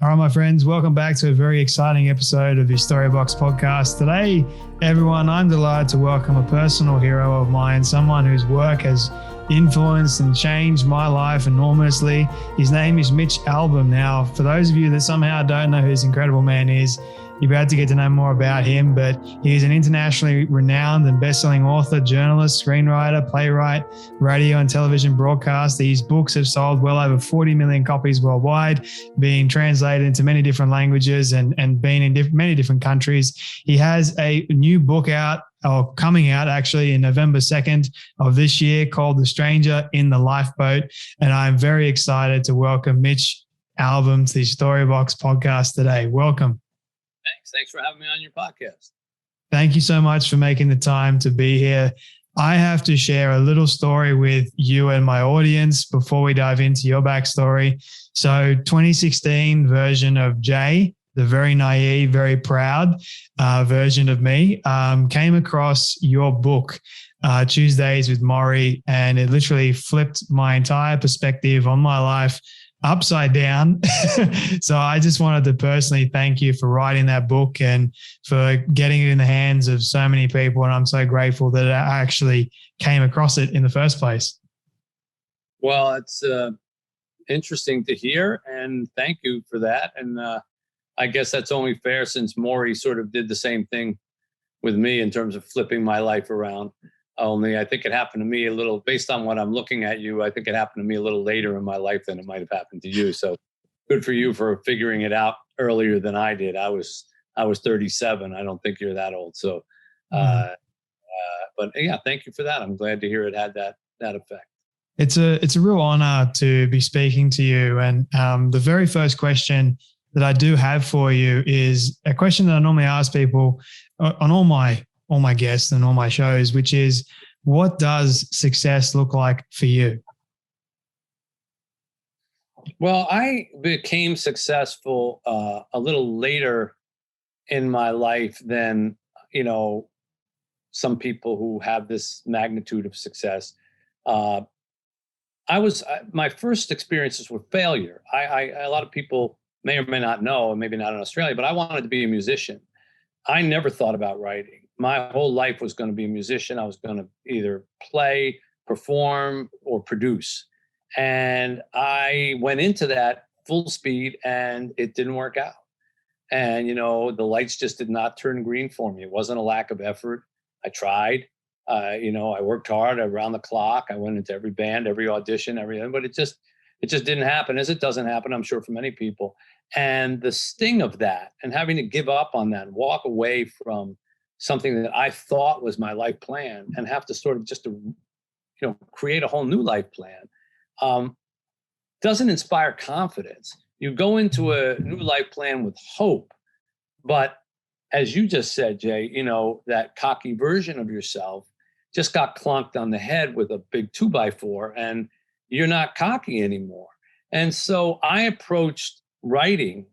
All right, my friends, welcome back to a very exciting episode of the Storybox podcast. Today, everyone, I'm delighted to welcome a personal hero of mine, someone whose work has influenced and changed my life enormously. His name is Mitch Albom. Now, for those of you that somehow don't know who this incredible man is, you're about to get to know more about him, but he is an internationally renowned and best-selling author, journalist, screenwriter, playwright, radio and television broadcaster. His books have sold well over 40 million copies worldwide, being translated into many different languages and been in many different countries. He has a new book out, or coming out actually in November 2nd of this year, called The Stranger in the Lifeboat. And I'm very excited to welcome Mitch Albom to the Storybox podcast today. Welcome. Thanks for having me on your podcast. Thank you so much for making the time to be here. I have to share a little story with you and my audience before we dive into your backstory. So 2016 version of Jay, the very naive, very proud version of me, came across your book, Tuesdays with Maury, and it literally flipped my entire perspective on my life upside down. So I just wanted to personally thank you for writing that book and for getting it in the hands of so many people. And I'm so grateful that I actually came across it in the first place. Well, it's interesting to hear, and thank you for that. And I guess that's only fair since Maury sort of did the same thing with me in terms of flipping my life around. Only I think it happened to me a little, based on what I'm looking at you, I think it happened to me a little later in my life than it might have happened to you. So good for you for figuring it out earlier than I did. I was 37. I don't think you're that old. So, but yeah, thank you for that. I'm glad to hear it had that effect. It's a real honor to be speaking to you. And the very first question that I do have for you is a question that I normally ask people on all my guests and all my shows, which is, what does success look like for you? Well, I became successful a little later in my life than, some people who have this magnitude of success. My first experiences were failure. A lot of people may or may not know, and maybe not in Australia, but I wanted to be a musician. I never thought about writing. My whole life was going to be a musician. I was going to either play, perform, or produce. And I went into that full speed, and it didn't work out. And, the lights just did not turn green for me. It wasn't a lack of effort. I tried. I worked hard around the clock. I went into every band, every audition, everything, but it just didn't happen, as it doesn't happen, I'm sure, for many people. And the sting of that, and having to give up on that, and walk away from something that I thought was my life plan, and have to sort of just create a whole new life plan, doesn't inspire confidence. You go into a new life plan with hope, but as you just said, Jay, that cocky version of yourself just got clunked on the head with a big 2x4, and you're not cocky anymore. And so I approached writing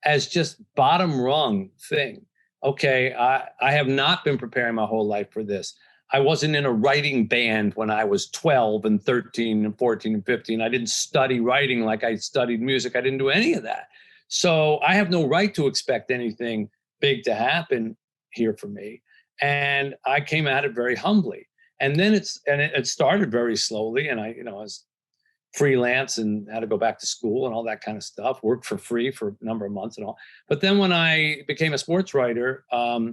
as just bottom rung thing. Okay, I have not been preparing my whole life for this. I wasn't in a writing band when I was 12 and 13 and 14 and 15. I didn't study writing like I studied music. I didn't do any of that. So I have no right to expect anything big to happen here for me. And I came at it very humbly. And then it started very slowly. And I was freelance and had to go back to school and all that kind of stuff, worked for free for a number of months and all. But then when I became a sports writer, I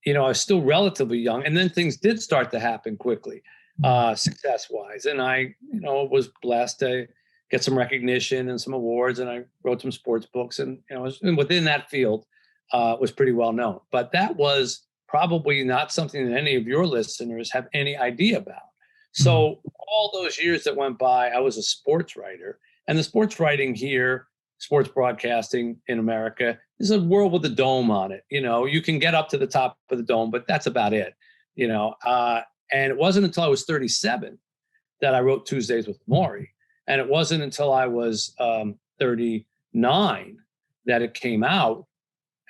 was still relatively young. And then things did start to happen quickly, success-wise. And I, was blessed to get some recognition and some awards. And I wrote some sports books, and, within that field, was pretty well known. But that was probably not something that any of your listeners have any idea about. So all those years that went by, I was a sports writer, and the sports writing here, sports broadcasting in America, is a world with a dome on it. You can get up to the top of the dome, but that's about it. And it wasn't until I was 37 that I wrote Tuesdays with Maury. And it wasn't until I was 39 that it came out.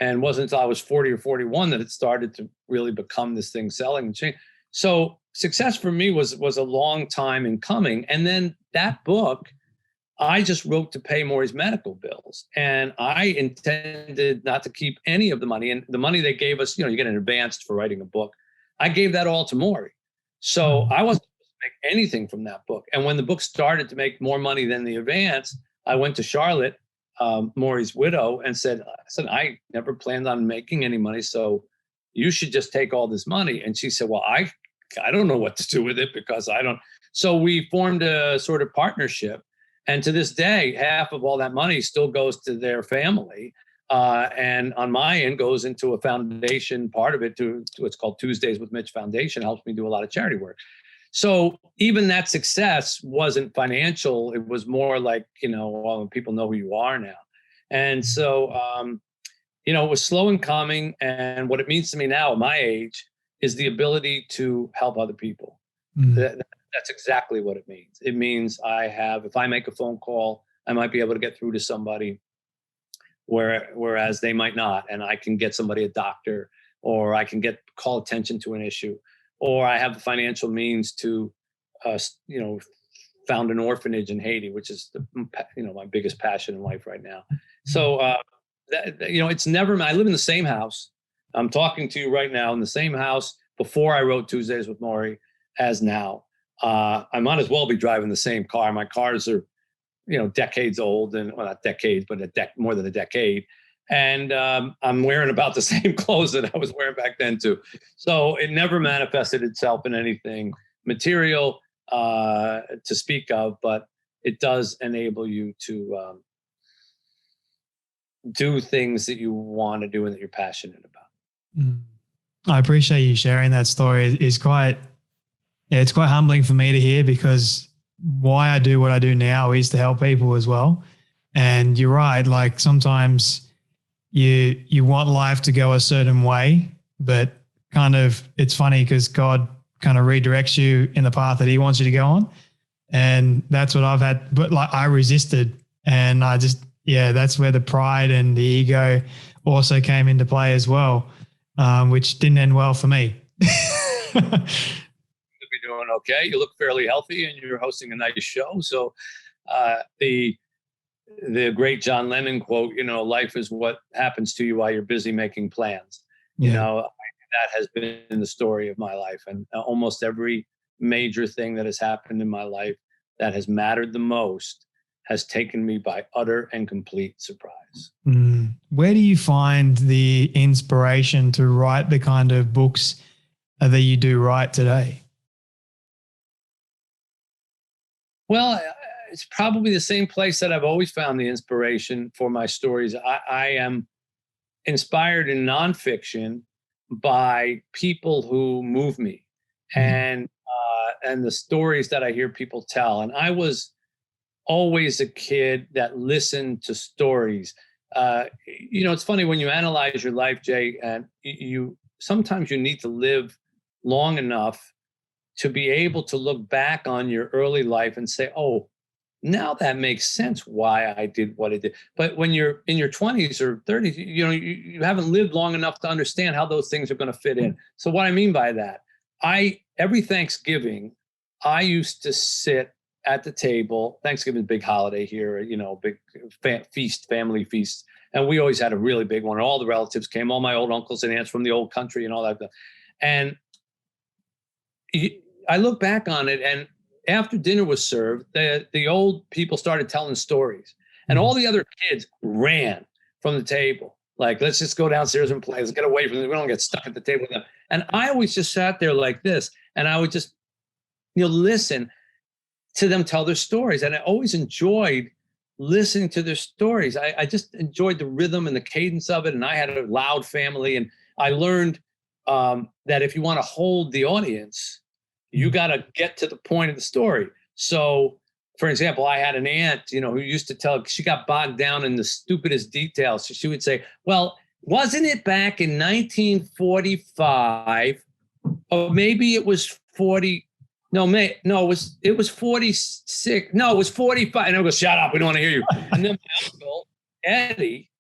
And it wasn't until I was 40 or 41 that it started to really become this thing selling and change. So success for me was a long time in coming. And then that book I just wrote to pay Maury's medical bills. And I intended not to keep any of the money. And the money they gave us, you get an advance for writing a book. I gave that all to Maury. So I wasn't supposed to make anything from that book. And when the book started to make more money than the advance, I went to Charlotte, Maury's widow, and said, I never planned on making any money, so you should just take all this money. And she said, well, I don't know what to do with it because I don't. So we formed a sort of partnership. And to this day, half of all that money still goes to their family. And on my end goes into a foundation, part of it to what's called Tuesdays with Mitch Foundation, helps me do a lot of charity work. So even that success wasn't financial. It was more like, well, people know who you are now. And so, it was slow in coming. And what it means to me now at my age is the ability to help other people. That's exactly what it means. It means if I make a phone call, I might be able to get through to somebody, whereas they might not. And I can get somebody a doctor, or I can call attention to an issue, or I have the financial means to, found an orphanage in Haiti, which is my biggest passion in life right now. So, it's never, I live in the same house. I'm talking to you right now in the same house before I wrote Tuesdays with Maury as now. I might as well be driving the same car. My cars are, decades old, and well, not decades, but more than a decade. And I'm wearing about the same clothes that I was wearing back then too. So it never manifested itself in anything material to speak of, but it does enable you to do things that you want to do and that you're passionate about. I appreciate you sharing that story. It's quite humbling for me to hear, because why I do what I do now is to help people as well. And you're right, like sometimes you want life to go a certain way, but it's funny because God kind of redirects you in the path that he wants you to go on. And that's what I've had, but like I resisted, and that's where the pride and the ego also came into play as well, which didn't end well for me. Doing okay. You look fairly healthy, and you're hosting a nice show. So the great John Lennon quote, life is what happens to you while you're busy making plans. That has been the story of my life. And almost every major thing that has happened in my life that has mattered the most has taken me by utter and complete surprise. Where do you find the inspiration to write the kind of books that you do write today? Well, it's probably the same place that I've always found the inspiration for my stories. I am inspired in nonfiction by people who move me, and the stories that I hear people tell. And I was always a kid that listened to stories. It's funny when you analyze your life, Jay, and sometimes you need to live long enough to be able to look back on your early life and say, oh, now that makes sense why I did what I did. But when you're in your 20s or 30s, you haven't lived long enough to understand how those things are going to fit in. So what I mean by that, every Thanksgiving, I used to sit at the table. Thanksgiving is a big holiday here, big family feast. And we always had a really big one. All the relatives came, all my old uncles and aunts from the old country and all that. And I look back on it, and after dinner was served, the old people started telling stories, and all the other kids ran from the table. Like, let's just go downstairs and play. Let's get away from them. We don't get stuck at the table with them. And I always just sat there like this, and I would just, listen to them tell their stories. And I always enjoyed listening to their stories. I just enjoyed the rhythm and the cadence of it. And I had a loud family, and I learned that if you want to hold the audience, you got to get to the point of the story. So, for example, I had an aunt, who used to tell, she got bogged down in the stupidest details. So she would say, well, wasn't it back in 1945, or maybe it was 40, it was 46. No, it was 45. And I would go, shut up, we don't want to hear you. And then my uncle, Eddie,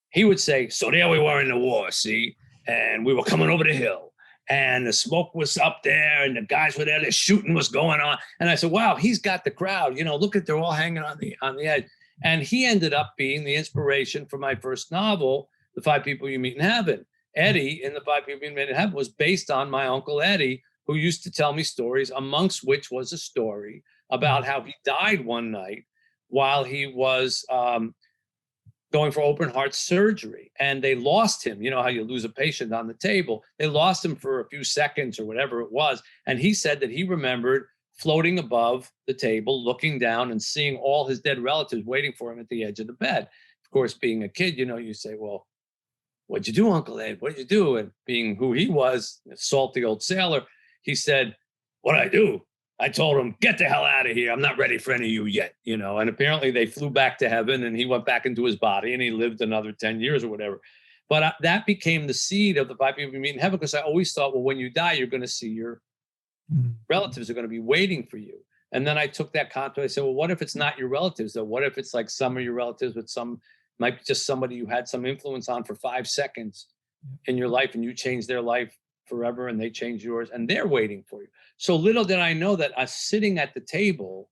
he would say, so there we were in the war, see? And we were coming over the hill. and the smoke was up there and the guys were there, the shooting was going on. And I said, wow, he's got the crowd, look at, they're all hanging on the edge. And he ended up being the inspiration for my first novel, The Five People You Meet in Heaven. Eddie in The Five People You Meet in Heaven was based on my uncle Eddie, who used to tell me stories, amongst which was a story about how he died one night while he was going for open heart surgery. And they lost him. You know how you lose a patient on the table? They lost him for a few seconds or whatever it was. And he said that he remembered floating above the table, looking down and seeing all his dead relatives waiting for him at the edge of the bed. Of course, being a kid, you say, well, what'd you do, Uncle Ed? What'd you do? And being who he was, a salty old sailor, he said, what'd I do? I told him, get the hell out of here. I'm not ready for any of you yet, And apparently they flew back to heaven and he went back into his body and he lived another 10 years or whatever. But that became the seed of The Five People You Meet in Heaven, because I always thought, well, when you die, you're going to see your relatives are going to be waiting for you. And then I took that concept. I said, well, what if it's not your relatives, though? What if it's like some of your relatives, but some might be just somebody you had some influence on for 5 seconds in your life, and you changed their life forever and they changed yours and they're waiting for you. So little did I know that us sitting at the table,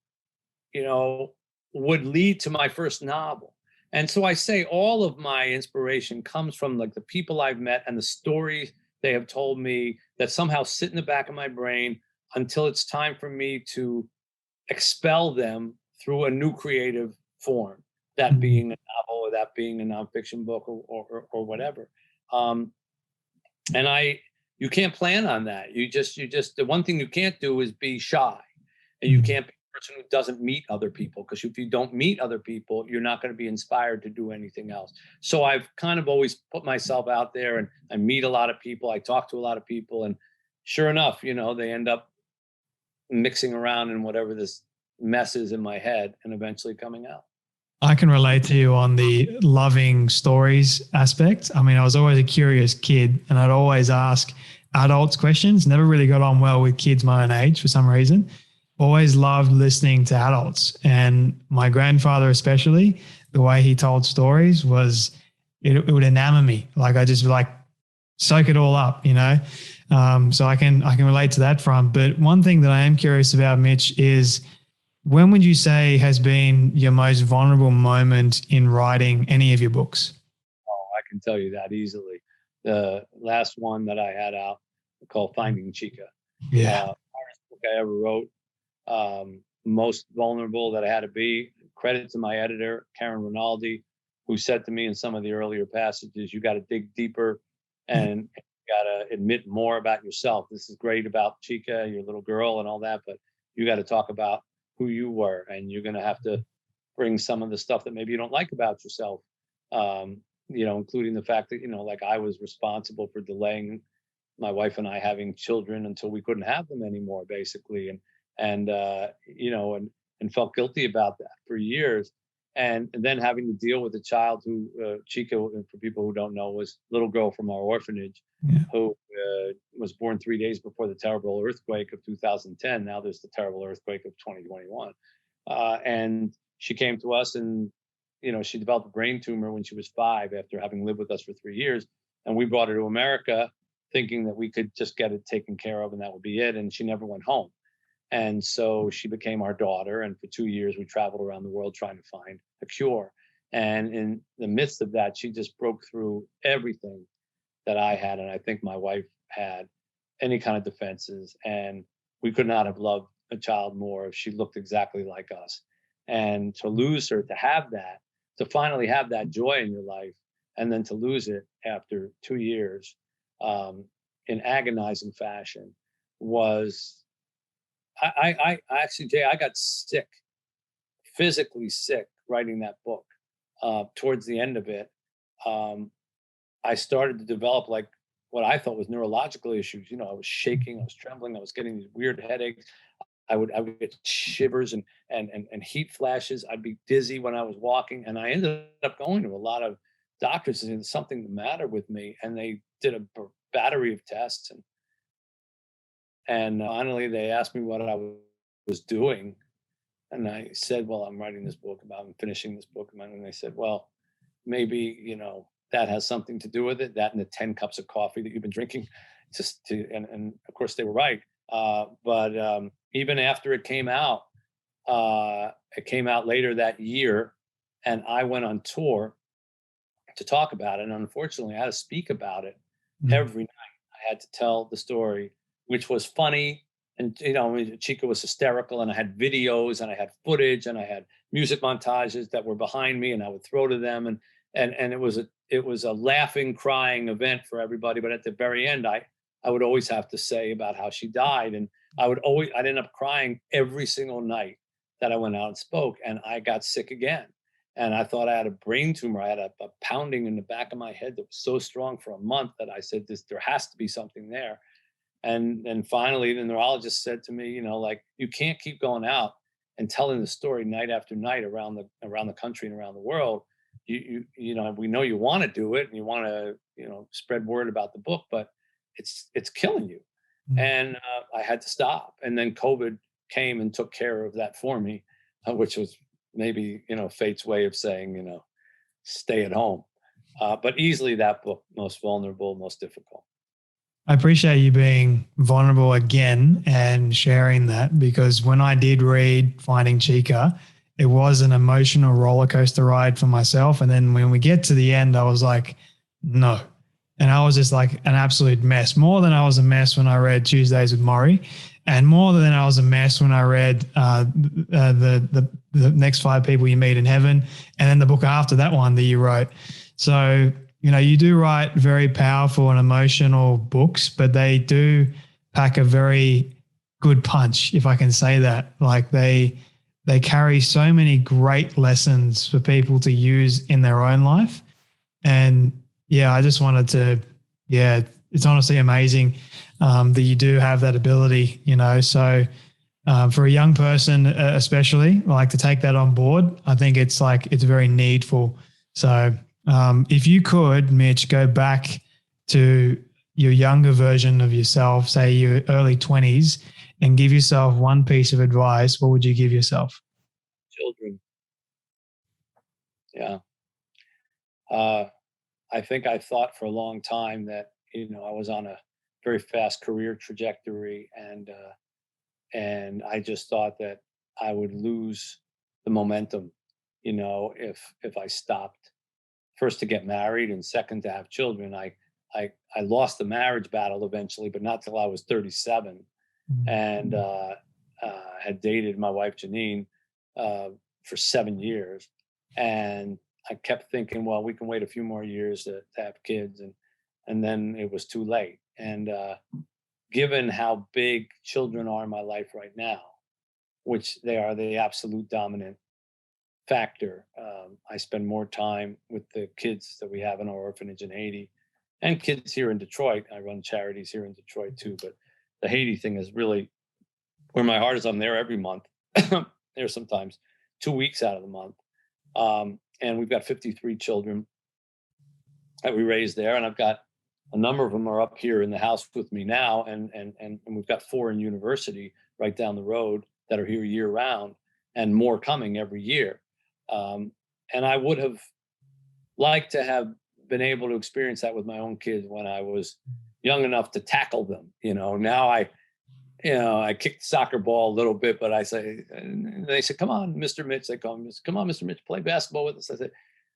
would lead to my first novel. And so I say all of my inspiration comes from like the people I've met and the stories they have told me that somehow sit in the back of my brain until it's time for me to expel them through a new creative form, that being a novel or that being a nonfiction book or whatever. You can't plan on that. You just, the one thing you can't do is be shy, and you can't be a person who doesn't meet other people, because if you don't meet other people, you're not going to be inspired to do anything else. So I've kind of always put myself out there, and I meet a lot of people. I talk to a lot of people, and sure enough, they end up mixing around in whatever this mess is in my head and eventually coming out. I can relate to you on the loving stories aspect. I mean, I was always a curious kid and I'd always ask adults questions. Never really got on well with kids my own age for some reason. Always loved listening to adults. And my grandfather especially, the way he told stories was, it would enamor me. Like I just like soak it all up, So I can relate to that front. But one thing that I am curious about, Mitch, is when would you say has been your most vulnerable moment in writing any of your books? Oh, I can tell you that easily. The last one that I had out called Finding Chica. Yeah. First book I ever wrote. Most vulnerable that I had to be. Credit to my editor, Karen Rinaldi, who said to me in some of the earlier passages, you got to dig deeper and you got to admit more about yourself. This is great about Chica, your little girl and all that, but you got to talk about who you were, and you're going to have to bring some of the stuff that maybe you don't like about yourself, including the fact that, like I was responsible for delaying my wife and I having children until we couldn't have them anymore, basically. And felt guilty about that for years. And then having to deal with a child who, Chica, for people who don't know, was a little girl from our orphanage who was born 3 days before the terrible earthquake of 2010. Now there's the terrible earthquake of 2021. And she came to us and, she developed a brain tumor when she was 5 after having lived with us for 3 years. And we brought her to America thinking that we could just get it taken care of and that would be it. And she never went home. And so she became our daughter. And for 2 years, we traveled around the world trying to find a cure. And in the midst of that, she just broke through everything that I had. And I think my wife had any kind of defenses. And we could not have loved a child more if she looked exactly like us. And to lose her, to have that, to finally have that joy in your life, and then to lose it after 2 years in agonizing fashion was... I actually, Jay, I got sick, physically sick, writing that book. Towards the end of it, I started to develop like what I thought was neurological issues. I was shaking, I was trembling, I was getting these weird headaches. I would get shivers and heat flashes. I'd be dizzy when I was walking, and I ended up going to a lot of doctors and saying something the matter with me, and they did a battery of tests and finally, they asked me what I was doing. And I said, well, I'm writing this book I'm finishing this book. And they said, well, maybe, that has something to do with it. That and the 10 cups of coffee that you've been drinking and of course they were right. But even after it came out later that year, and I went on tour to talk about it. And unfortunately, I had to speak about it every night. I had to tell the story, which was funny. And, Chica was hysterical, and I had videos and I had footage and I had music montages that were behind me, and I would throw to them. And it was a laughing, crying event for everybody. But at the very end, I would always have to say about how she died. And I'd end up crying every single night that I went out and spoke, and I got sick again. And I thought I had a brain tumor. I had a pounding in the back of my head that was so strong for a month that I said, there has to be something there. And finally, the neurologist said to me, you can't keep going out and telling the story night after night around the country and around the world. We know you want to do it and you want to, spread word about the book, but it's killing you. And I had to stop. And then COVID came and took care of that for me, which was maybe, fate's way of saying, stay at home. But easily that book, most vulnerable, most difficult. I appreciate you being vulnerable again and sharing that, because when I did read Finding Chica, it was an emotional roller coaster ride for myself. And then when we get to the end, I was like, no. And I was just like an absolute mess, more than I was a mess when I read Tuesdays with Maury, and more than I was a mess when I read the next 5 people you meet in heaven, and then the book after that one that you wrote. So, you do write very powerful and emotional books, but they do pack a very good punch, if I can say that. Like they carry so many great lessons for people to use in their own life. And I just wanted to, it's honestly amazing that you do have that ability, So for a young person, especially, like, to take that on board, I think it's very needful. So if you could, Mitch, go back to your younger version of yourself, say your early 20s, and give yourself one piece of advice, what would you give yourself? Children. Yeah. I think I thought for a long time that, I was on a very fast career trajectory, and I just thought that I would lose the momentum, if I stopped. First, to get married, and second, to have children. I lost the marriage battle eventually, but not till I was 37, and had dated my wife Janine for 7 years, and I kept thinking, well, we can wait a few more years to have kids, and then it was too late. And given how big children are in my life right now, which they are the absolute dominant factor. I spend more time with the kids that we have in our orphanage in Haiti, and kids here in Detroit. I run charities here in Detroit too, but the Haiti thing is really where my heart is. I'm there every month. There sometimes 2 weeks out of the month. And we've got 53 children that we raise there. And I've got a number of them are up here in the house with me now. And we've got 4 in university right down the road that are here year round, and more coming every year. And I would have liked to have been able to experience that with my own kids when I was young enough to tackle them. Now I kick the soccer ball a little bit, but I say, and they say, come on, Mr. Mitch. They call me, come on, Mr. Mitch, play basketball with us. I said,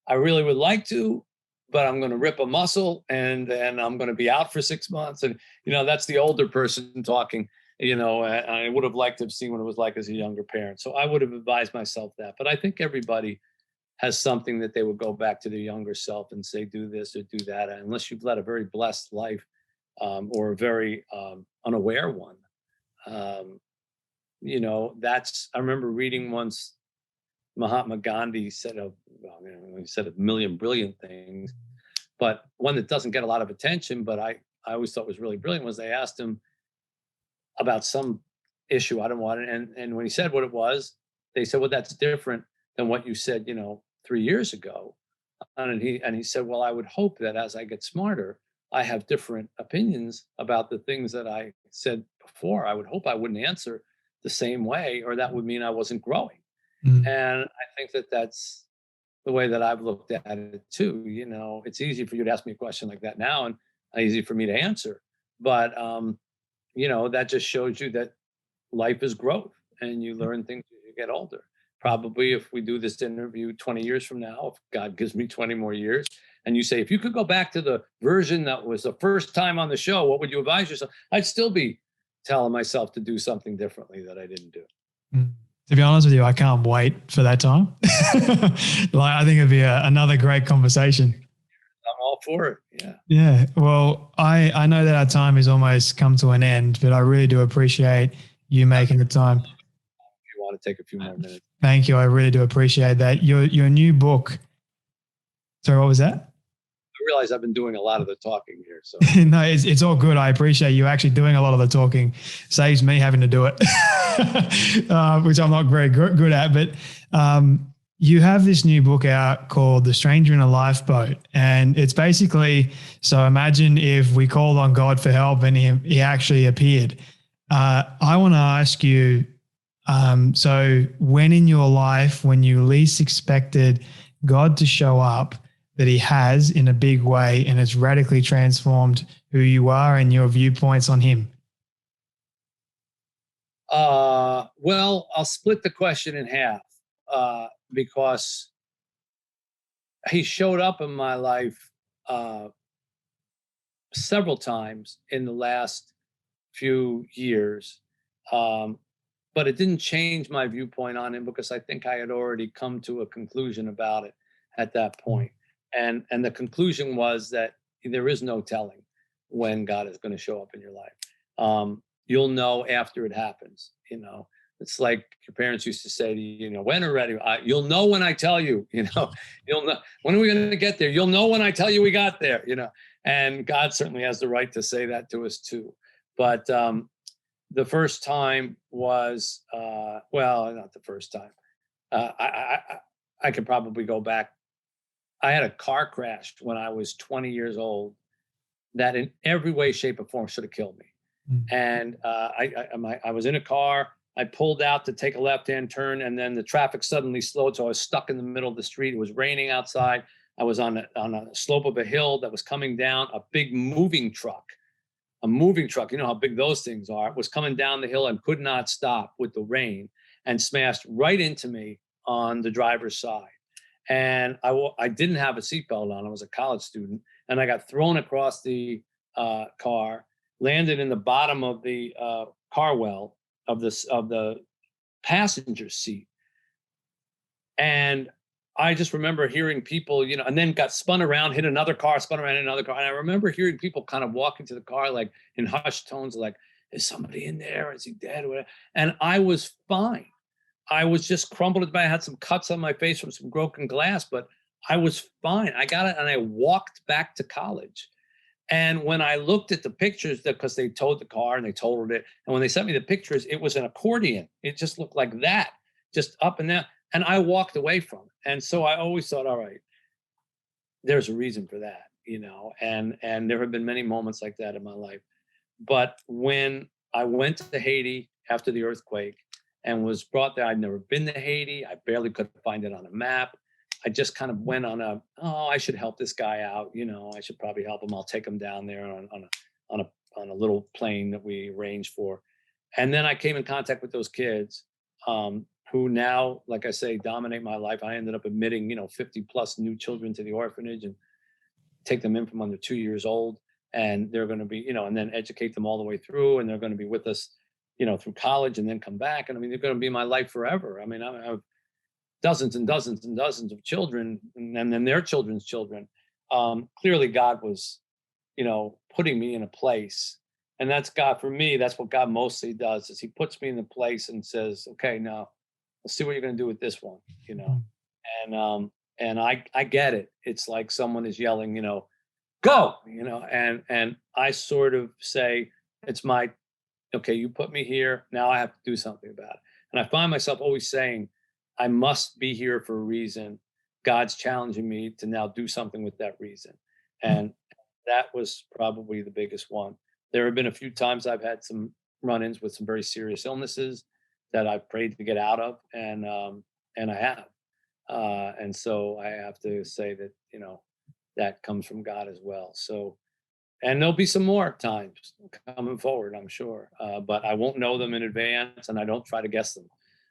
I really would like to, but I'm going to rip a muscle and I'm going to be out for 6 months. And, that's the older person talking. I would have liked to have seen what it was like as a younger parent. So I would have advised myself that. But I think everybody has something that they would go back to their younger self and say, do this or do that. Unless you've led a very blessed life, or a very unaware one. I remember reading once Mahatma Gandhi said he said a million brilliant things, but one that doesn't get a lot of attention, but I always thought was really brilliant, was they asked him about some issue. I don't want it. And when he said what it was, they said, well, that's different than what you said, 3 years ago. And he said, well, I would hope that as I get smarter, I have different opinions about the things that I said before. I would hope I wouldn't answer the same way, or that would mean I wasn't growing. And I think that that's the way that I've looked at it too. It's easy for you to ask me a question like that now, and easy for me to answer. But that just shows you that life is growth, and you learn things as you get older. Probably if we do this interview 20 years from now, if God gives me 20 more years, and you say, if you could go back to the version that was the first time on the show, what would you advise yourself? I'd still be telling myself to do something differently that I didn't do. To be honest with you, I can't wait for that time. I think it'd be another great conversation. I'm all for it. Yeah. Yeah. Well, I know that our time has almost come to an end, but I really do appreciate you making the time. If you want to take a few more minutes. Thank you. I really do appreciate that. Your new book. Sorry, what was that? I realize I've been doing a lot of the talking here. So no, it's all good. I appreciate you actually doing a lot of the talking. Saves me having to do it, which I'm not very good at. But you have this new book out called The Stranger in a Lifeboat. And it's basically, so imagine if we called on God for help and he actually appeared. I want to ask you, so when in your life, when you least expected God to show up, that he has in a big way and has radically transformed who you are and your viewpoints on him? Well, I'll split the question in half because he showed up in my life several times in the last few years. But it didn't change my viewpoint on him because I think I had already come to a conclusion about it at that point. And the conclusion was that there is no telling when God is going to show up in your life. You'll know after it happens. It's like your parents used to say to you, when are ready? You'll know when I tell you. You'll know when are we going to get there. You'll know when I tell you we got there. And God certainly has the right to say that to us too. But the first time was not the first time. I could probably go back. I had a car crash when I was 20 years old that in every way, shape, or form should have killed me. And I was in a car. I pulled out to take a left-hand turn, and then the traffic suddenly slowed, so I was stuck in the middle of the street. It was raining outside. I was on a slope of a hill that was coming down. A big moving truck, you know how big those things are, was coming down the hill and could not stop with the rain and smashed right into me on the driver's side. And I didn't have a seatbelt on. I was a college student, and I got thrown across the car, landed in the bottom of the car well of the passenger seat. And I just remember hearing people, and then got spun around, hit another car, spun around, hit another car. And I remember hearing people kind of walking to the car, like in hushed tones, like, is somebody in there? Is he dead? Or whatever. And I was fine. I was just crumbled. I had some cuts on my face from some broken glass, but I was fine. I got it. And I walked back to college. And when I looked at the pictures, because they towed the car and they totaled it, and when they sent me the pictures, it was an accordion. It just looked like that, just up and down. And I walked away from it. And so I always thought, all right, there's a reason for that, and there have been many moments like that in my life. But when I went to Haiti after the earthquake and was brought there, I'd never been to Haiti. I barely could find it on a map. I just kind of went on I should help this guy out. I should probably help him. I'll take him down there on a little plane that we arranged for. And then I came in contact with those kids who now, like I say, dominate my life. I ended up admitting, 50 plus new children to the orphanage and take them in from under 2 years old. And they're going to be, and then educate them all the way through. And they're going to be with us, through college and then come back. And they're going to be in my life forever. I have dozens and dozens and dozens of children, and then their children's children. Clearly God was, putting me in a place. And that's God for me. That's what God mostly does, is he puts me in the place and says, okay, now let's see what you're going to do with this one, and I get it. It's like someone is yelling, go, and I sort of say, it's okay, you put me here. Now I have to do something about it. And I find myself always saying, I must be here for a reason. God's challenging me to now do something with that reason. And that was probably the biggest one. There have been a few times I've had some run-ins with some very serious illnesses that I've prayed to get out of, and I have. And so I have to say that, that comes from God as well. So And there'll be some more times coming forward, I'm sure. But I won't know them in advance, and I don't try to guess them.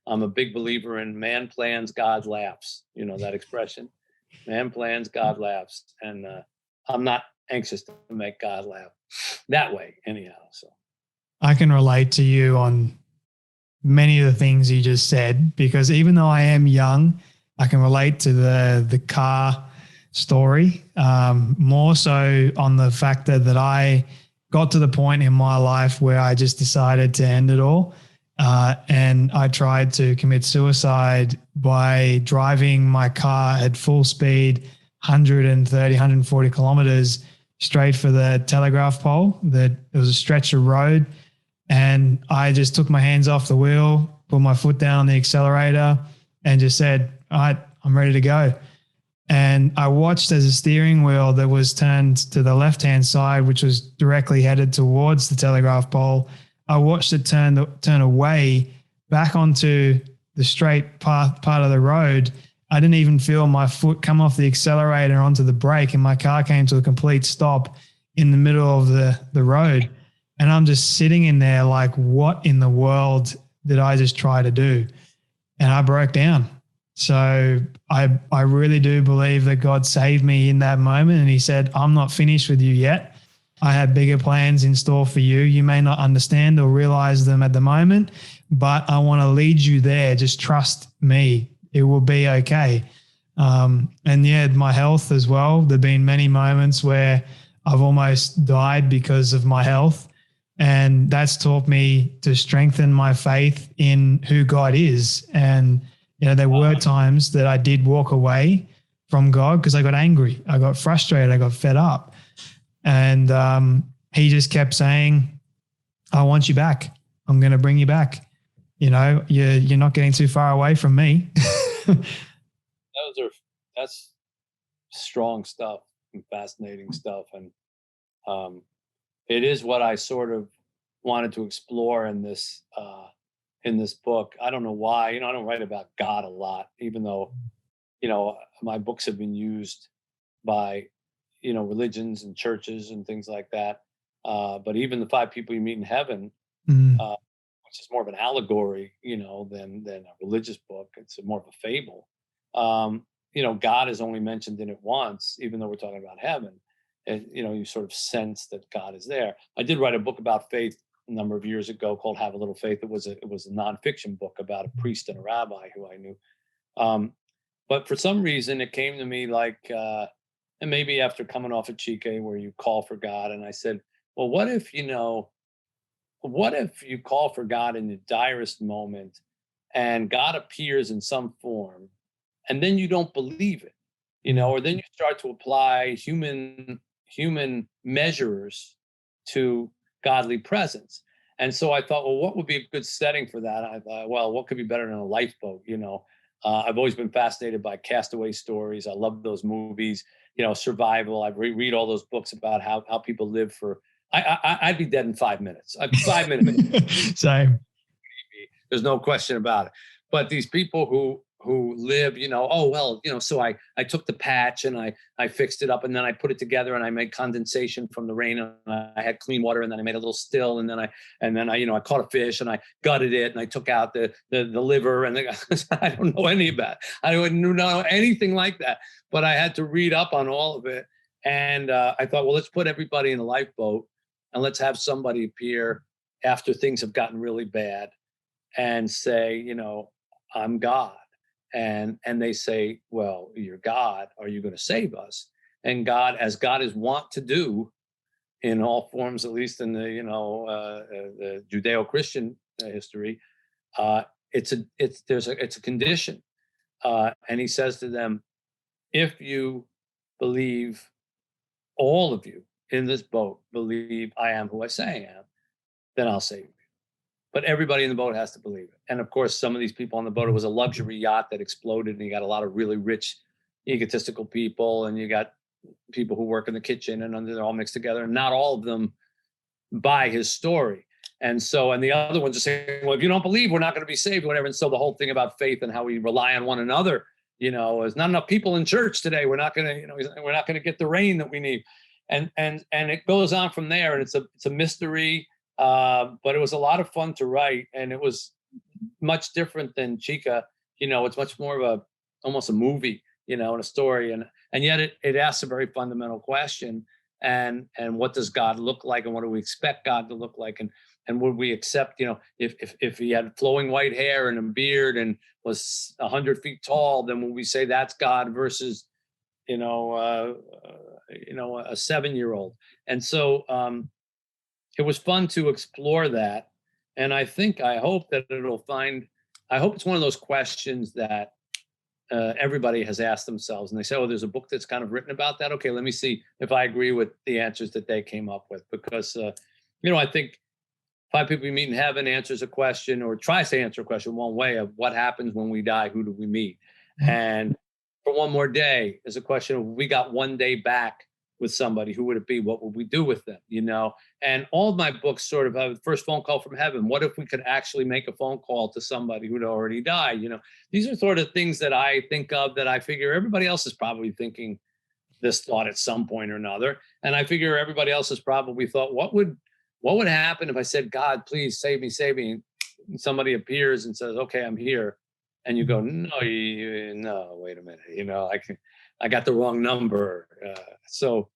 I'm a big believer in man plans, God laughs. You know that expression? Man plans, God laughs. And I'm not anxious to make God laugh that way anyhow. So I can relate to you on many of the things you just said, because even though I am young, I can relate to the car story, more so on the factor that I got to the point in my life where I just decided to end it all. And I tried to commit suicide by driving my car at full speed, 130, 140 kilometers straight for the telegraph pole. That it was a stretch of road. And I just took my hands off the wheel, put my foot down on the accelerator, and just said, all right, I'm ready to go. And I watched as a steering wheel that was turned to the left-hand side, which was directly headed towards the telegraph pole. I watched it turn away back onto the straight part of the road. I didn't even feel my foot come off the accelerator onto the brake, and my car came to a complete stop in the middle of the road. And I'm just sitting in there like, what in the world did I just try to do? And I broke down. So I really do believe that God saved me in that moment. And he said, I'm not finished with you yet. I have bigger plans in store for you. You may not understand or realize them at the moment, but I want to lead you there. Just trust me. It will be okay. And yeah, my health as well. There've been many moments where I've almost died because of my health. And that's taught me to strengthen my faith in who God is. And, you know, there were times that I did walk away from God because I got angry. I got frustrated. I got fed up. And he just kept saying, I want you back. I'm going to bring you back. You know, you're not getting too far away from me. That's strong stuff and fascinating stuff. And it is what I sort of wanted to explore in this book. I don't know why, I don't write about God a lot, even though, my books have been used by, religions and churches and things like that. But even the 5 people you meet in heaven, which is more of an allegory, than a religious book. It's more of a fable. God is only mentioned in it once, even though we're talking about heaven. And, you sort of sense that God is there. I did write a book about faith a number of years ago called Have a Little Faith. It was a nonfiction book about a priest and a rabbi who I knew. But for some reason, it came to me like, and maybe after coming off of Chike, where you call for God, and I said, well, what if you call for God in the direst moment and God appears in some form and then you don't believe it, or then you start to apply human measures to godly presence. And so I thought, well, what would be a good setting for that? I thought, well, what could be better than a lifeboat? I've always been fascinated by castaway stories. I love those movies, survival. I read all those books about how people live for, I'd be dead in 5 minutes. 5 minutes. Same. There's no question about it. But these people who live, so I took the patch and I fixed it up, and then I put it together and I made condensation from the rain, and I had clean water, and then I made a little still, and then I caught a fish and I gutted it and I took out the liver, and I don't know any of that. I don't know anything like that, but I had to read up on all of it. And I thought, well, let's put everybody in a lifeboat and let's have somebody appear after things have gotten really bad and say, I'm God. And they say, well, you're God. Are you going to save us? And God, as God is wont to do in all forms, at least in the Judeo-Christian history, it's a condition. And he says to them, if you believe, all of you in this boat believe I am who I say I am, then I'll save you. But everybody in the boat has to believe it. And of course, some of these people on the boat, it was a luxury yacht that exploded, and you got a lot of really rich, egotistical people, and you got people who work in the kitchen, and they're all mixed together, and not all of them buy his story. And the other ones are saying, well, if you don't believe, we're not going to be saved, whatever. And so the whole thing about faith and how we rely on one another, there's not enough people in church today. We're not going to get the rain that we need. and it goes on from there, and it's a mystery, but it was a lot of fun to write, and it was much different than Chica. It's much more of almost a movie, and a story, and yet it asks a very fundamental question, and what does God look like, and what do we expect God to look like, and would we accept, if he had flowing white hair and a beard and was 100 feet tall, then would we say that's God versus a 7-year-old? And so it was fun to explore that, and I hope that I hope it's one of those questions that everybody has asked themselves, and they say, oh, there's a book that's kind of written about that. Okay, let me see if I agree with the answers that they came up with, because I think Five People We Meet in Heaven answers a question, or tries to answer a question one way, of what happens when we die, who do we meet? And For One More Day is a question of, we got one day back with somebody, who would it be? What would we do with them? And all of my books sort of have the first phone call from heaven. What if we could actually make a phone call to somebody who'd already died? These are sort of things that I think of, that I figure everybody else is probably thinking this thought at some point or another. And I figure everybody else has probably thought, what would happen if I said, God, please save me, save me? And somebody appears and says, okay, I'm here. And you go, no, wait a minute. I got the wrong number. So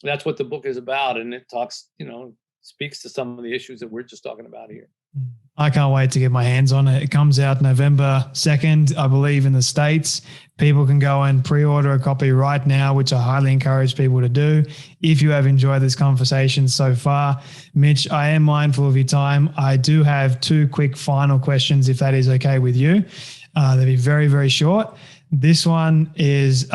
that's what the book is about. And it talks, speaks to some of the issues that we're just talking about here. I can't wait to get my hands on it. It comes out November 2nd, I believe, in the States. People can go and pre-order a copy right now, which I highly encourage people to do. If you have enjoyed this conversation so far, Mitch, I am mindful of your time. I do have 2 quick final questions, if that is okay with you. They'll be very, very short. This one is,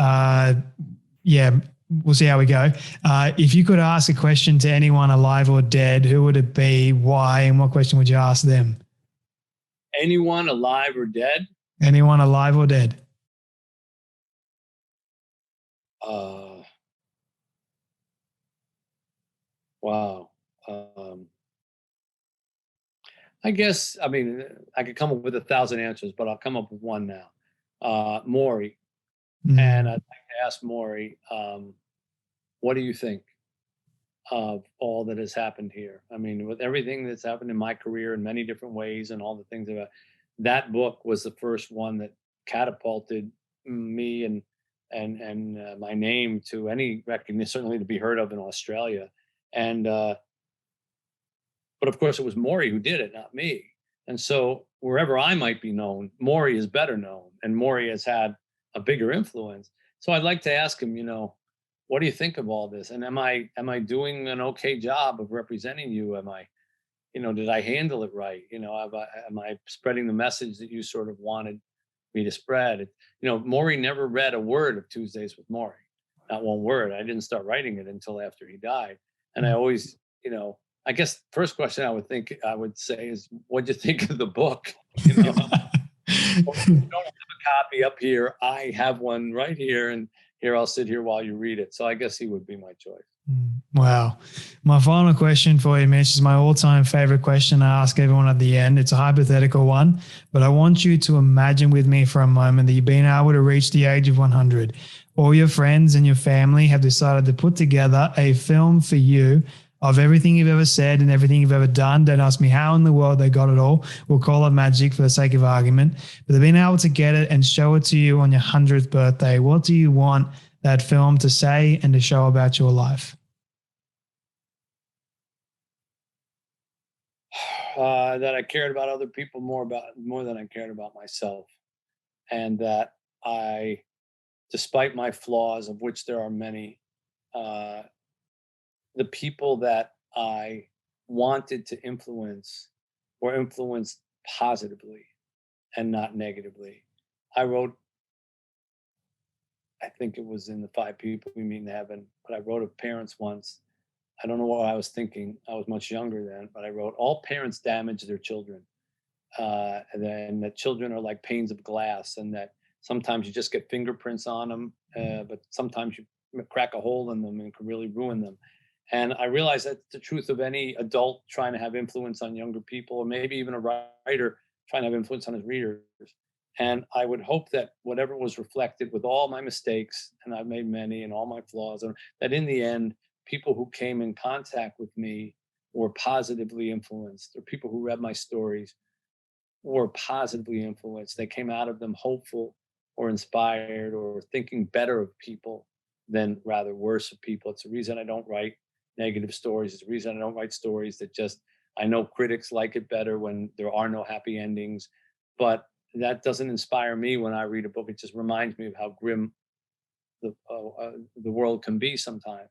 we'll see how we go. If you could ask a question to anyone alive or dead, who would it be, why, and what question would you ask them? Anyone alive or dead? Anyone alive or dead? Wow. I guess, I could come up with 1,000 answers, but I'll come up with one now. Maury. And I'd like to ask Maury, what do you think of all that has happened here? With everything that's happened in my career in many different ways, and all the things about that book was the first one that catapulted me and my name to any recognition, certainly to be heard of in Australia. And but of course, it was Maury who did it, not me. And so wherever I might be known, Maury is better known, and Maury has had a bigger influence. So I'd like to ask him, what do you think of all this? And am I doing an okay job of representing you? Am I, did I handle it right? Am I spreading the message that you sort of wanted me to spread? Maury never read a word of Tuesdays with Maury, not one word. I didn't start writing it until after he died. And I always, I guess first question I would say is, what'd you think of the book? You don't have a copy up here. I have one right here, and here I'll sit here while you read it. So I guess he would be my choice. Wow. My final question for you, Mitch, is my all-time favorite question I ask everyone at the end. It's a hypothetical one, but I want you to imagine with me for a moment that you've been able to reach the age of 100. All your friends and your family have decided to put together a film for you of everything you've ever said and everything you've ever done. Don't ask me how in the world they got it all. We'll call it magic for the sake of argument. But they've been able to get it and show it to you on your 100th birthday. What do you want that film to say and to show about your life? That I cared about other people more than I cared about myself. And that despite my flaws, of which there are many, the people that I wanted to influence were influenced positively and not negatively. I wrote, I think it was in the Five People We Meet in Heaven, but I wrote of parents once. I don't know what I was thinking. I was much younger then, but I wrote, all parents damage their children. And then that children are like panes of glass, and that sometimes you just get fingerprints on them, but sometimes you crack a hole in them and can really ruin them. And I realized that's the truth of any adult trying to have influence on younger people, or maybe even a writer trying to have influence on his readers. And I would hope that whatever was reflected, with all my mistakes, and I've made many, and all my flaws, and that in the end, people who came in contact with me were positively influenced, or people who read my stories were positively influenced. They came out of them hopeful or inspired or thinking better of people than rather worse of people. It's the reason I don't write negative stories. It's the reason I don't write stories that just, I know critics like it better when there are no happy endings, but that doesn't inspire me when I read a book. It just reminds me of how grim the world can be sometimes.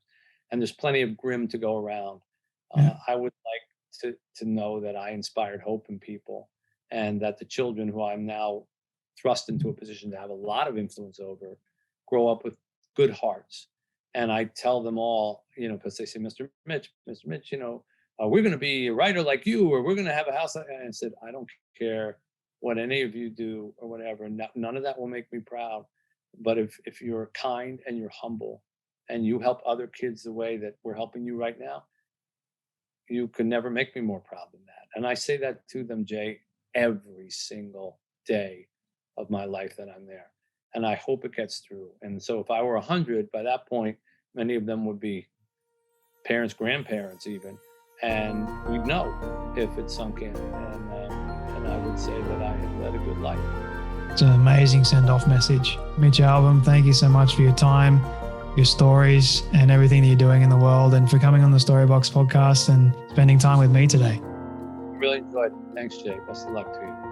And there's plenty of grim to go around. I would like to know that I inspired hope in people, and that the children who I'm now thrust into a position to have a lot of influence over grow up with good hearts. And I tell them all, because they say, Mr. Mitch, we're going to be a writer like you, or we're going to have a house. And I said, I don't care what any of you do or whatever. None of that will make me proud. But if you're kind and you're humble and you help other kids the way that we're helping you right now, you could never make me more proud than that. And I say that to them, Jay, every single day of my life that I'm there. And I hope it gets through. And so if I were 100, by that point, many of them would be parents, grandparents even, and we'd know if it sunk in. And I would say that I had led a good life. It's an amazing send-off message. Mitch Albom, thank you so much for your time, your stories, and everything that you're doing in the world, and for coming on the Storybox podcast and spending time with me today. Really enjoyed it. Thanks, Jay. Best of luck to you.